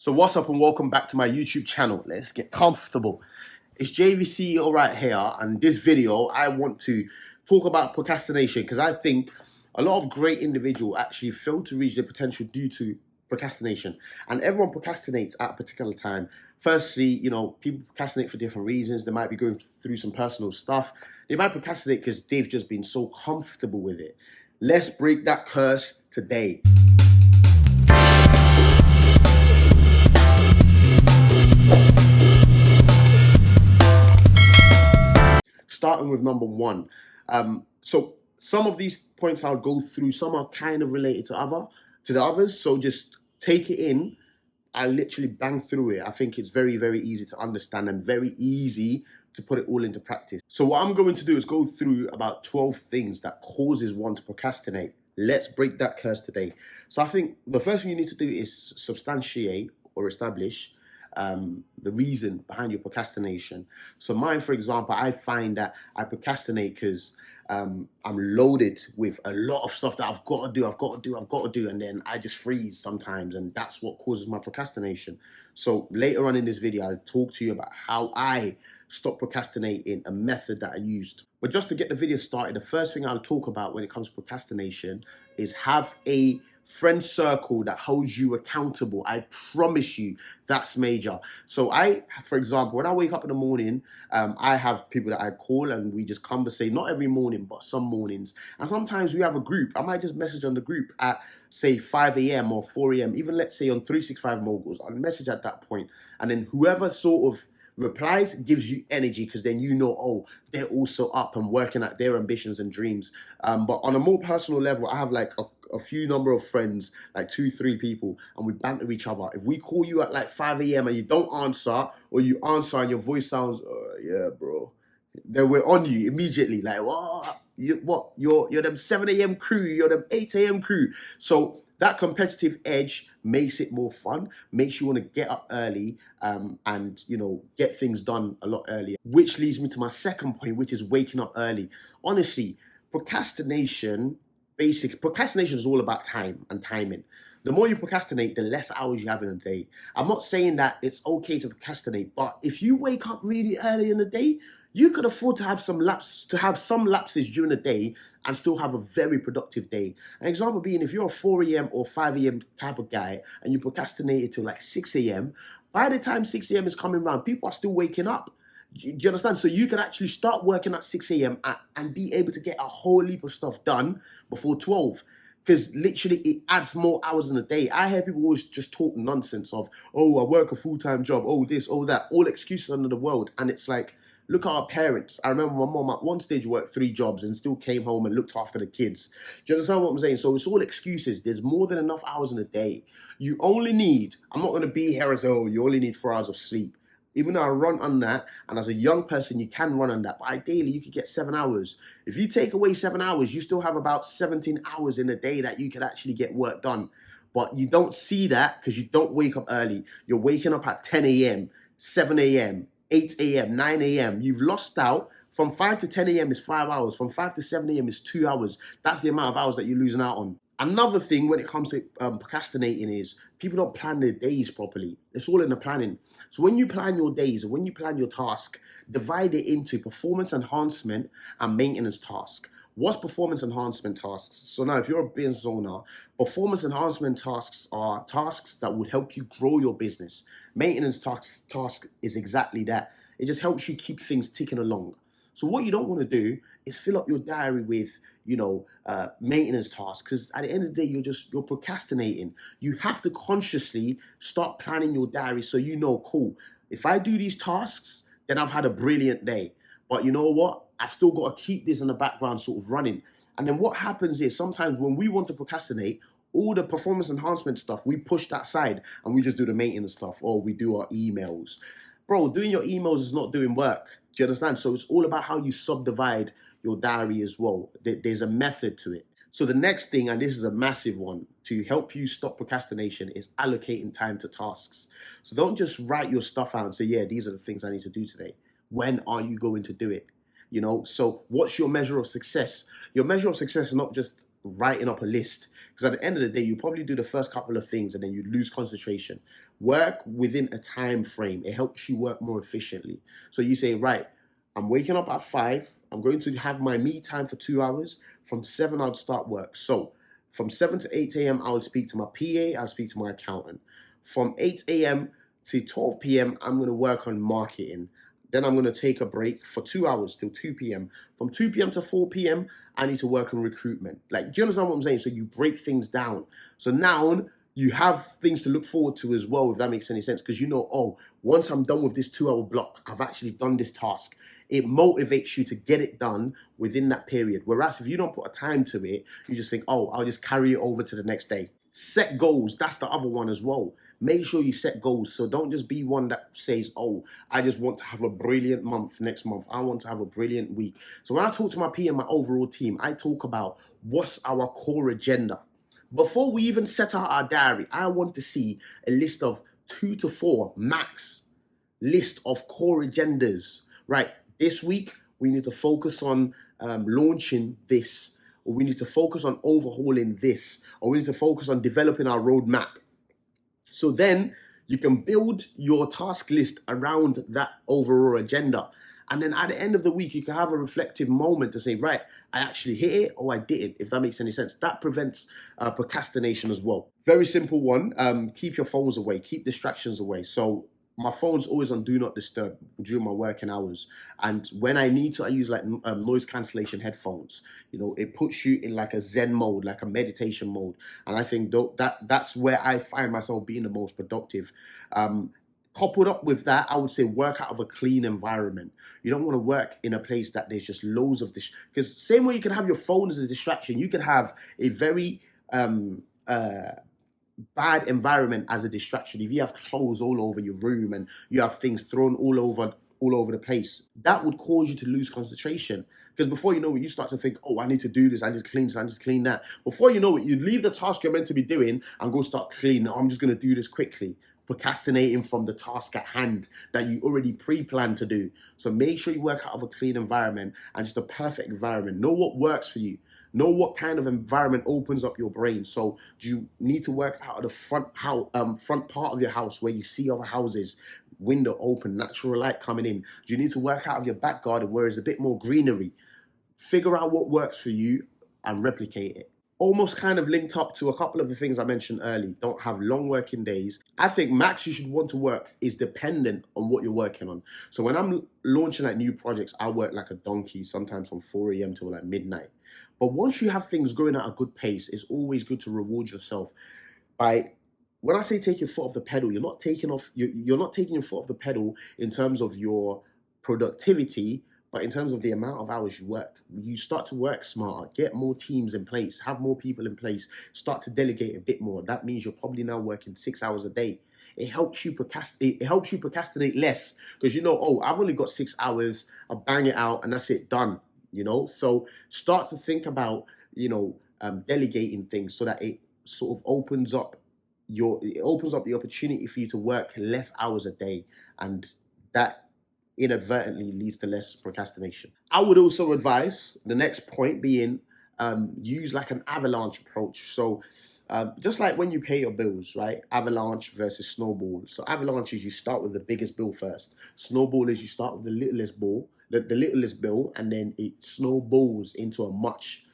So what's up and welcome back to my YouTube channel. Let's get comfortable. It's JVceo right here, and this video I want to talk about procrastination because I think a lot of great individuals actually fail to reach their potential due to procrastination. And everyone procrastinates at a particular time. Firstly, people procrastinate for different reasons. They might be going through some personal stuff. They might procrastinate because they've just been so comfortable with it. Let's break that curse today. Starting with number one. So some of these points I'll go through, some are kind of related to the others. So just take it in. I literally bang through it. I think it's very, very easy to understand and very easy to put it all into practice. So what I'm going to do is go through about 12 things that causes one to procrastinate. Let's break that curse today. So I think the first thing you need to do is substantiate or establish the reason behind your procrastination. So mine, for example, I find that I procrastinate because I'm loaded with a lot of stuff that I've got to do, and then I just freeze sometimes, and that's what causes my procrastination. So later on in this video, I'll talk to you about how I stop procrastinating, a method that I used. But just to get the video started, the first thing I'll talk about when it comes to procrastination is have a friend circle that holds you accountable. I promise you that's major. So for example, when I wake up in the morning, I have people that I call and we just conversate, not every morning, but some mornings. And sometimes we have a group. I might just message on the group at say 5 a.m. or 4 a.m. Even let's say on 365 Moguls, I'll message at that point. And then whoever sort of replies gives you energy because then oh, they're also up and working at their ambitions and dreams. But on a more personal level, I have like a few number of friends, like 2-3 people, and we banter each other. If we call you at like 5 a.m. and you don't answer, or you answer and your voice sounds, yeah, bro, then we're on you immediately. Like, what? You're them 7 a.m. crew, you're them 8 a.m. crew. So that competitive edge makes it more fun, makes you want to get up early and get things done a lot earlier. Which leads me to my second point, which is waking up early. Honestly, procrastination is all about time and timing. The more you procrastinate, the less hours you have in a day. I'm not saying that it's okay to procrastinate, but if you wake up really early in the day, you could afford to have some lapses during the day and still have a very productive day. An example being, if you're a 4 a.m. or 5 a.m. type of guy and you procrastinate until like 6 a.m., by the time 6 a.m. is coming around, people are still waking up. Do you understand? So you can actually start working at 6 a.m. and be able to get a whole heap of stuff done before 12. Because literally it adds more hours in a day. I hear people always just talk nonsense of, oh, I work a full-time job, oh this, oh that, all excuses under the world. And it's like, look at our parents. I remember my mom at one stage worked 3 jobs and still came home and looked after the kids. Do you understand what I'm saying? So it's all excuses. There's more than enough hours in a day. You only need, I'm not going to be here and say, oh, you only need 4 hours of sleep. Even though I run on that, and as a young person, you can run on that. But ideally, you could get 7 hours. If you take away 7 hours, you still have about 17 hours in a day that you could actually get work done. But you don't see that because you don't wake up early. You're waking up at 10 a.m., 7 a.m., 8 a.m., 9 a.m. You've lost out. From 5 to 10 a.m. is 5 hours. From 5 to 7 a.m. is 2 hours. That's the amount of hours that you're losing out on. Another thing when it comes to procrastinating is people don't plan their days properly. It's all in the planning. So when you plan your days and when you plan your task, divide it into performance enhancement and maintenance task. What's performance enhancement tasks? So now if you're a business owner, performance enhancement tasks are tasks that would help you grow your business. Maintenance task is exactly that. It just helps you keep things ticking along. So what you don't want to do is fill up your diary with, maintenance tasks, because at the end of the day, you're procrastinating. You have to consciously start planning your diary so cool, if I do these tasks, then I've had a brilliant day. But you know what? I've still got to keep this in the background sort of running. And then what happens is sometimes when we want to procrastinate, all the performance enhancement stuff, we push that aside and we just do the maintenance stuff, or we do our emails. Bro, doing your emails is not doing work. Do you understand? So it's all about how you subdivide your diary as well. There's a method to it. So the next thing, and this is a massive one, to help you stop procrastination is allocating time to tasks. So don't just write your stuff out and say, yeah, these are the things I need to do today. When are you going to do it? So what's your measure of success? Your measure of success is not just writing up a list. Because at the end of the day, you probably do the first couple of things and then you lose concentration. work within a time frame. It helps you work more efficiently. So you say, right, I'm waking up at 5. I'm going to have my me time for 2 hours. From 7, I'll start work. So from 7 to 8 a.m., I would speak to my PA, I'll speak to my accountant. From 8 a.m. to 12 p.m., I'm going to work on marketing. Then I'm going to take a break for 2 hours till 2 p.m. From 2 p.m. to 4 p.m., I need to work on recruitment. Like, do you understand what I'm saying? So you break things down. So now you have things to look forward to as well, if that makes any sense. Because you know, oh, once I'm done with this 2-hour block, I've actually done this task. It motivates you to get it done within that period. Whereas if you don't put a time to it, you just think, oh, I'll just carry it over to the next day. Set goals. That's the other one as well. Make sure you set goals. So don't just be one that says, oh, I just want to have a brilliant month next month. I want to have a brilliant week. So when I talk to my PM, my overall team, I talk about what's our core agenda. Before we even set out our diary, I want to see a list of 2 to 4 max list of core agendas. Right, this week we need to focus on launching this, or we need to focus on overhauling this, or we need to focus on developing our roadmap. So then you can build your task list around that overall agenda. And then at the end of the week, you can have a reflective moment to say, right, I actually hit it or I didn't, if that makes any sense. That prevents procrastination as well. Very simple one. Keep your phones away, keep distractions away. So my phone's always on do not disturb during my working hours, and when I need to, I use like noise cancellation headphones. You know, it puts you in like a zen mode, like a meditation mode, and I think that's where I find myself being the most productive. Coupled up with that, I would say work out of a clean environment. You don't want to work in a place that there's just loads of this, because same way you can have your phone as a distraction, you can have a very bad environment as a distraction. If you have clothes all over your room and you have things thrown all over the place, that would cause you to lose concentration. Because before you know it, you start to think, oh, I need to do this, I just clean this, I just clean that. Before you know it, you leave the task you're meant to be doing and go start cleaning. Oh, I'm just going to do this quickly, procrastinating from the task at hand that you already pre-planned to do. So make sure you work out of a clean environment and just a perfect environment. Know what works for you. Know what kind of environment opens up your brain. So do you need to work out of the front part of your house where you see other houses, window open, natural light coming in? Do you need to work out of your back garden where there's a bit more greenery? Figure out what works for you and replicate it. Almost kind of linked up to a couple of the things I mentioned earlier. Don't have long working days. I think max you should want to work is dependent on what you're working on. So when I'm launching like new projects, I work like a donkey, sometimes from 4 a.m. till like midnight. But once you have things going at a good pace, it's always good to reward yourself by, when I say take your foot off the pedal, you're not taking your foot off the pedal in terms of your productivity, but in terms of the amount of hours you work. You start to work smarter, get more teams in place, have more people in place, start to delegate a bit more. That means you're probably now working 6 hours a day. It helps you procrastinate less, because you know, oh, I've only got 6 hours, I'll bang it out and that's it, done. You know, so start to think about, delegating things so that it sort of opens up the opportunity for you to work less hours a day, and that inadvertently leads to less procrastination. I would also advise, the next point being, use like an avalanche approach. So just like when you pay your bills, right? Avalanche versus snowball. So avalanche is you start with the biggest bill first. Snowball is you start with the littlest bill, and then it snowballs into a much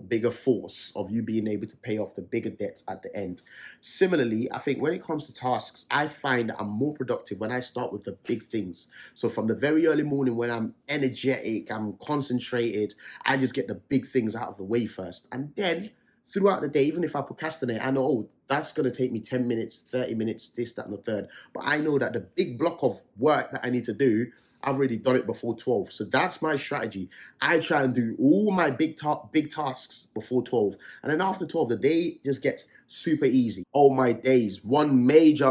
bigger force of you being able to pay off the bigger debts at the end. Similarly, I think when it comes to tasks, I find that I'm more productive when I start with the big things. So from the very early morning when I'm energetic, I'm concentrated, I just get the big things out of the way first. And then throughout the day, even if I procrastinate, I know, oh, that's going to take me 10 minutes, 30 minutes, this, that, and the third. But I know that the big block of work that I need to do, I've already done it before 12. So that's my strategy. I try and do all my big tasks before 12. And then after 12, the day just gets super easy. Oh my days. One major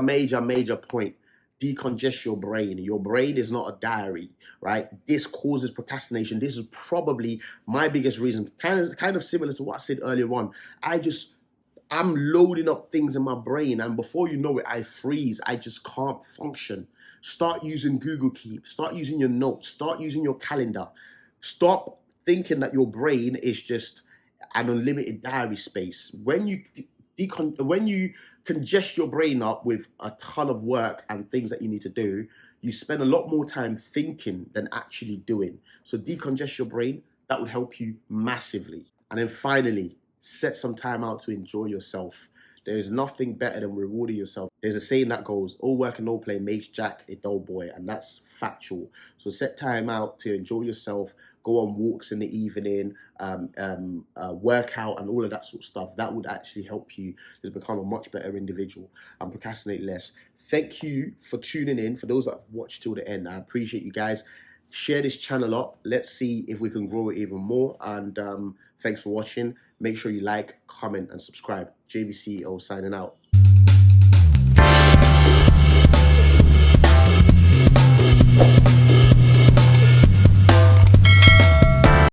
point. Decongest your brain. Your brain is not a diary, right? This causes procrastination. This is probably my biggest reason. Kind of similar to what I said earlier on. I'm loading up things in my brain, and before you know it, I freeze. I just can't function. Start using Google Keep. Start using your notes. Start using your calendar. Stop thinking that your brain is just an unlimited diary space. When you congest your brain up with a ton of work and things that you need to do, you spend a lot more time thinking than actually doing. So decongest your brain. That would help you massively. And then finally, set some time out to enjoy yourself. There is nothing better than rewarding yourself. There's a saying that goes, all work and no play makes Jack a dull boy, and that's factual. So set time out to enjoy yourself, go on walks in the evening, work out and all of that sort of stuff. That would actually help you to become a much better individual and procrastinate less. Thank you for tuning in. For those that have watched till the end, I appreciate you guys. Share this channel up. Let's see if we can grow it even more. And thanks for watching. Make sure you like, comment, and subscribe. JVceo signing out.